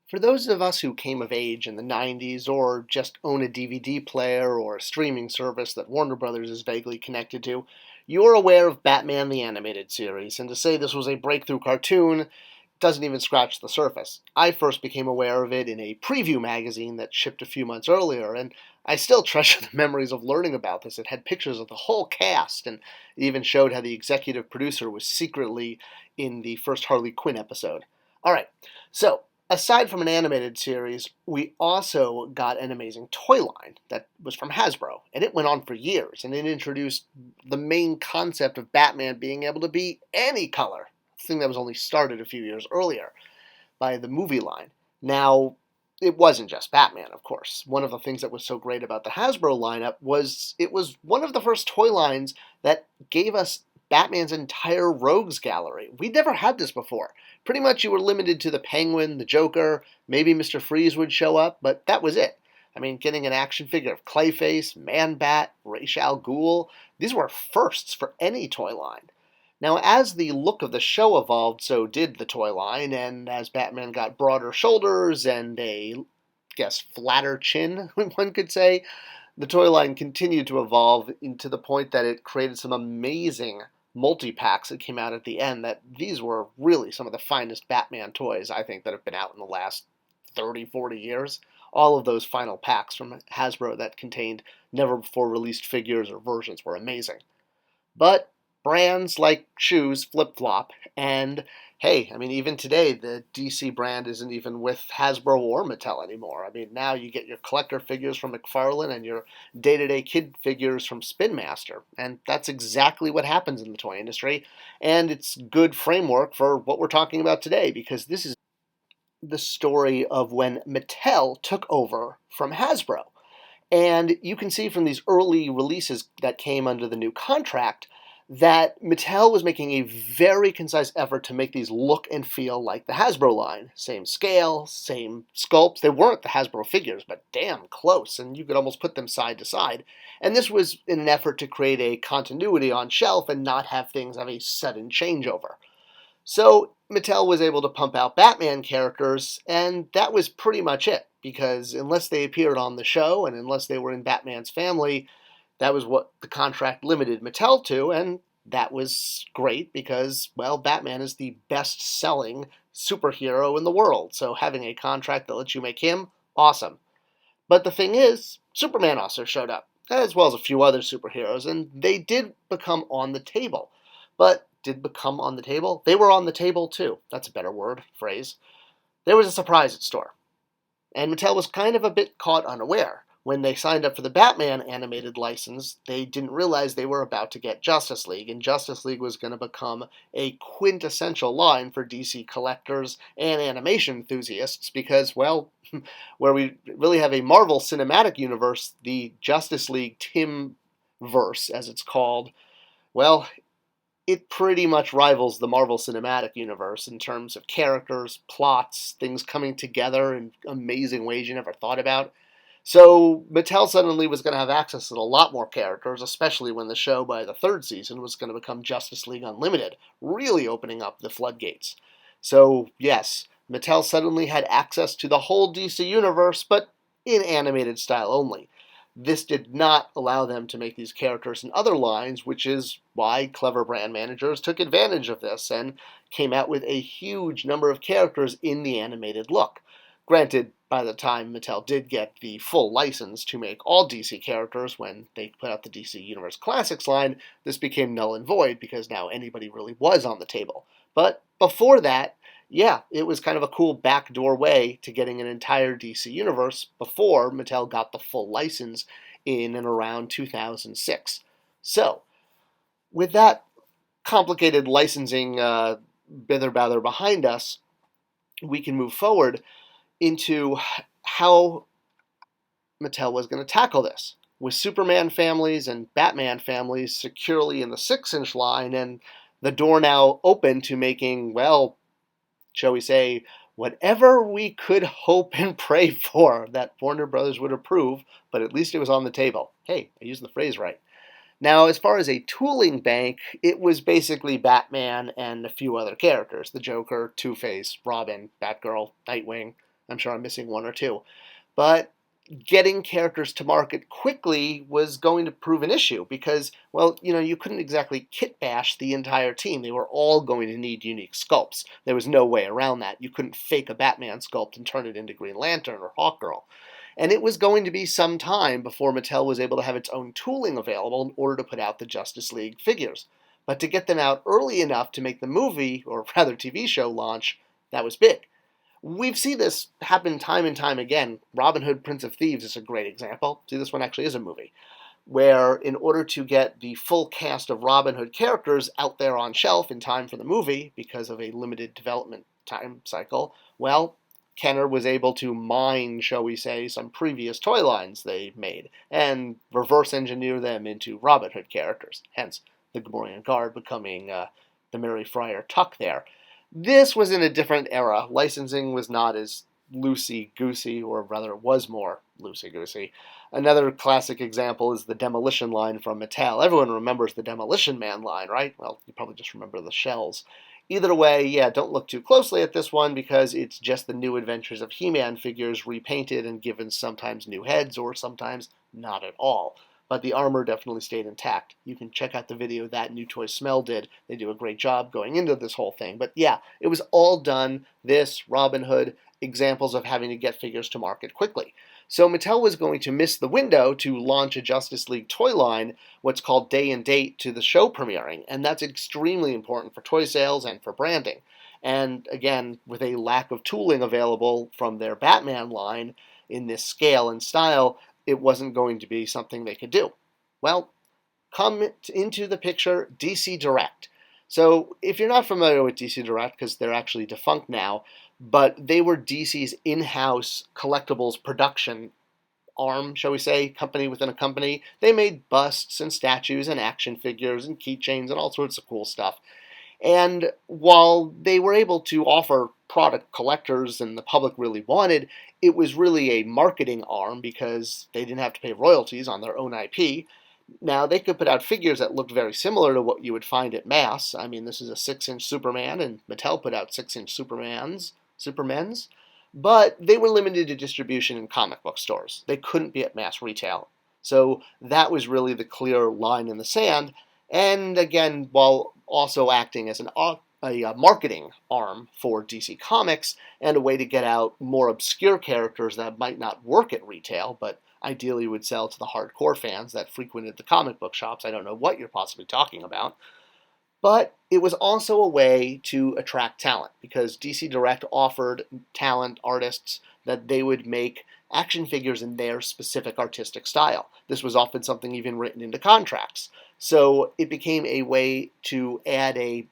For those of us who came of age in the 90s or just own a DVD player or a streaming service that Warner Brothers is vaguely connected to, you're aware of Batman the Animated Series, and to say this was a breakthrough cartoon doesn't even scratch the surface. I first became aware of it in a preview magazine that shipped a few months earlier, and I still treasure the memories of learning about this. It had pictures of the whole cast, and it even showed how the executive producer was secretly in the first Harley Quinn episode. Alright, so aside from an animated series, we also got an amazing toy line that was from Hasbro, and it went on for years, and it introduced the main concept of Batman being able to be any color, a thing that was only started a few years earlier by the movie line. Now, it wasn't just Batman, of course. One of the things that was so great about the Hasbro lineup was it was one of the first toy lines that gave us Batman's entire rogues gallery. We'd never had this before. Pretty much you were limited to the Penguin, the Joker, maybe Mr. Freeze would show up, but that was it. I mean, getting an action figure of Clayface, Man-Bat, Ra's al Ghul, these were firsts for any toy line. Now, as the look of the show evolved, so did the toy line, and as Batman got broader shoulders and flatter chin, one could say, the toy line continued to evolve into the point that it created some amazing multi-packs that came out at the end that these were really some of the finest Batman toys, I think, that have been out in the last 30, 40 years. All of those final packs from Hasbro that contained never-before-released figures or versions were amazing. But brands like shoes flip-flop, and hey, I mean, even today, the DC brand isn't even with Hasbro or Mattel anymore. I mean, now you get your collector figures from McFarlane and your day-to-day kid figures from Spin Master, and that's exactly what happens in the toy industry, and it's good framework for what we're talking about today, because this is the story of when Mattel took over from Hasbro. And you can see from these early releases that came under the new contract that Mattel was making a very concise effort to make these look and feel like the Hasbro line. Same scale, same sculpts. They weren't the Hasbro figures, but damn close, and you could almost put them side to side. And this was in an effort to create a continuity on shelf and not have things have a sudden changeover. So Mattel was able to pump out Batman characters, and that was pretty much it, because unless they appeared on the show and unless they were in Batman's family, that was what the contract limited Mattel to, and that was great because, well, Batman is the best-selling superhero in the world, so having a contract that lets you make him, awesome. But the thing is, Superman also showed up, as well as a few other superheroes, and they did become on the table. But did become on the table? They were on the table too. That's a better phrase. There was a surprise at store. And Mattel was kind of a bit caught unaware. When they signed up for the Batman animated license, they didn't realize they were about to get Justice League, and Justice League was going to become a quintessential line for DC collectors and animation enthusiasts because, well, where we really have a Marvel Cinematic Universe, the Justice League Tim-verse, as it's called, well, it pretty much rivals the Marvel Cinematic Universe in terms of characters, plots, things coming together in amazing ways you never thought about. So Mattel suddenly was going to have access to a lot more characters, especially when the show by the third season was going to become Justice League Unlimited, really opening up the floodgates. So yes, Mattel suddenly had access to the whole DC universe, but in animated style only. This did not allow them to make these characters in other lines, which is why clever brand managers took advantage of this and came out with a huge number of characters in the animated look. Granted, by the time Mattel did get the full license to make all DC characters when they put out the DC Universe Classics line, this became null and void because now anybody really was on the table. But before that, yeah, it was kind of a cool backdoor way to getting an entire DC universe before Mattel got the full license in and around 2006. So, with that complicated licensing bither-bather behind us, we can move forward into how Mattel was going to tackle this. With Superman families and Batman families securely in the 6-inch line and the door now open to making, well, shall we say, whatever we could hope and pray for that Warner Brothers would approve, but at least it was on the table. Hey, I used the phrase right. Now, as far as a tooling bank, it was basically Batman and a few other characters. The Joker, Two-Face, Robin, Batgirl, Nightwing, I'm sure I'm missing one or two. But getting characters to market quickly was going to prove an issue because, well, you couldn't exactly kit bash the entire team. They were all going to need unique sculpts. There was no way around that. You couldn't fake a Batman sculpt and turn it into Green Lantern or Hawkgirl. And it was going to be some time before Mattel was able to have its own tooling available in order to put out the Justice League figures. But to get them out early enough to make the movie, or rather TV show launch, that was big. We've seen this happen time and time again. Robin Hood, Prince of Thieves is a great example. See, this one actually is a movie, where in order to get the full cast of Robin Hood characters out there on shelf in time for the movie, because of a limited development time cycle, well, Kenner was able to mine, shall we say, some previous toy lines they made, and reverse engineer them into Robin Hood characters, hence the Gomorrah Guard becoming the Mary Friar Tuck there. This was in a different era. Licensing was not as loosey-goosey, or rather it was more loosey-goosey. Another classic example is the Demolition line from Mattel. Everyone remembers the Demolition Man line, right? Well, you probably just remember the shells. Either way, yeah, don't look too closely at this one because it's just the new adventures of He-Man figures repainted and given sometimes new heads or sometimes not at all. But the armor definitely stayed intact. You can check out the video that New Toy Smell did. They do a great job going into this whole thing. But yeah, it was all done, this, Robin Hood, examples of having to get figures to market quickly. So Mattel was going to miss the window to launch a Justice League toy line, what's called day and date, to the show premiering. And that's extremely important for toy sales and for branding. And again, with a lack of tooling available from their Batman line in this scale and style, it wasn't going to be something they could do. Well, come into the picture DC Direct. So if you're not familiar with DC Direct, because they're actually defunct now, but they were DC's in-house collectibles production arm, shall we say, company within a company. They made busts and statues and action figures and keychains and all sorts of cool stuff. And while they were able to offer product collectors and the public really wanted, it was really a marketing arm because they didn't have to pay royalties on their own IP. Now, they could put out figures that looked very similar to what you would find at mass. I mean, this is a 6-inch Superman, and Mattel put out 6-inch Supermen's, but they were limited to distribution in comic book stores. They couldn't be at mass retail. So that was really the clear line in the sand. And again, while also acting as a marketing arm for DC Comics and a way to get out more obscure characters that might not work at retail, but ideally would sell to the hardcore fans that frequented the comic book shops. I don't know what you're possibly talking about. But it was also a way to attract talent because DC Direct offered talent artists that they would make action figures in their specific artistic style. This was often something even written into contracts. So it became a way to add a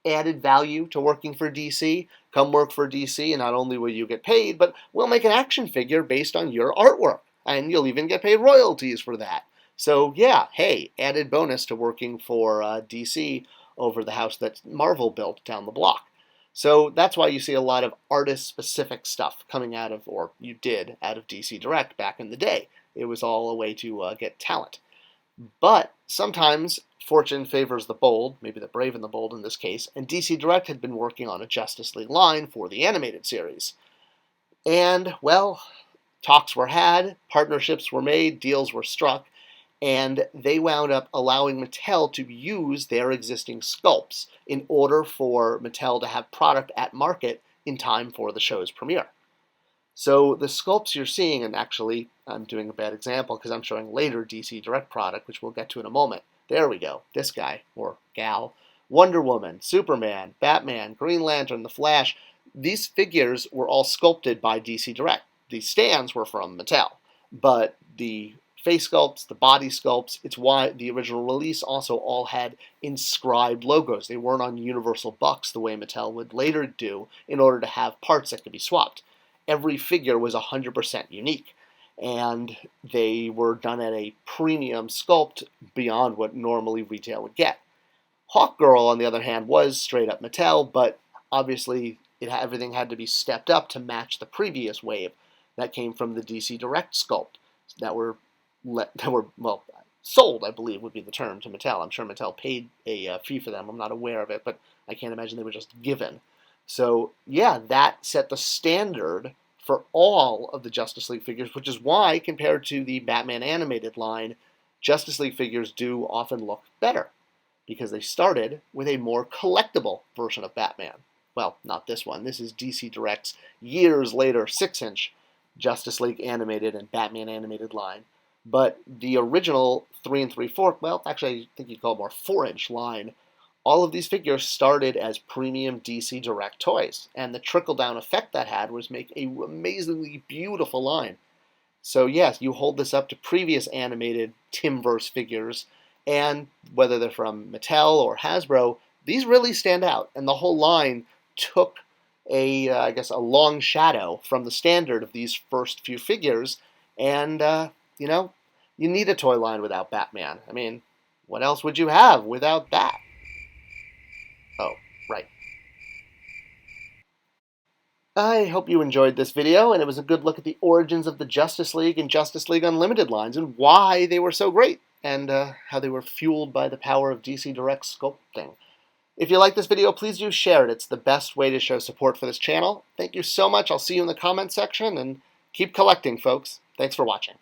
added value to working for DC. Come work for DC and not only will you get paid, but we'll make an action figure based on your artwork. And you'll even get paid royalties for that. So yeah, hey, added bonus to working for DC over the house that Marvel built down the block. So that's why you see a lot of artist-specific stuff coming out of, or you did, out of DC Direct back in the day. It was all a way to get talent. But sometimes fortune favors the bold, maybe the brave and the bold in this case, and DC Direct had been working on a Justice League line for the animated series. And, well, talks were had, partnerships were made, deals were struck, and they wound up allowing Mattel to use their existing sculpts in order for Mattel to have product at market in time for the show's premiere. So the sculpts you're seeing, and actually I'm doing a bad example because I'm showing later DC Direct product, which we'll get to in a moment. There we go, this guy, or gal. Wonder Woman, Superman, Batman, Green Lantern, The Flash. These figures were all sculpted by DC Direct. The stands were from Mattel, but the face sculpts, the body sculpts, it's why the original release also all had inscribed logos. They weren't on universal bucks the way Mattel would later do in order to have parts that could be swapped. Every figure was 100% unique, and they were done at a premium sculpt beyond what normally retail would get. Hawkgirl, on the other hand, was straight up Mattel, but obviously everything had to be stepped up to match the previous wave that came from the DC Direct sculpt that were sold, I believe would be the term, to Mattel. I'm sure Mattel paid a fee for them. I'm not aware of it, but I can't imagine they were just given. So yeah, that set the standard for all of the Justice League figures, which is why, compared to the Batman animated line, Justice League figures do often look better, because they started with a more collectible version of Batman. Well, not this one. This is DC Direct's years later 6-inch Justice League animated and Batman animated line. But the original 3 3/4, well, actually, I think you'd call it more 4-inch line, all of these figures started as premium DC Direct toys. And the trickle-down effect that had was make a amazingly beautiful line. So yes, you hold this up to previous animated Timverse figures, and whether they're from Mattel or Hasbro, these really stand out. And the whole line took I guess, a long shadow from the standard of these first few figures. And you need a toy line without Batman. I mean, what else would you have without that? Oh, right. I hope you enjoyed this video, and it was a good look at the origins of the Justice League and Justice League Unlimited lines and why they were so great, and how they were fueled by the power of DC Direct sculpting. If you like this video, please do share it. It's the best way to show support for this channel. Thank you so much. I'll see you in the comments section, and keep collecting, folks. Thanks for watching.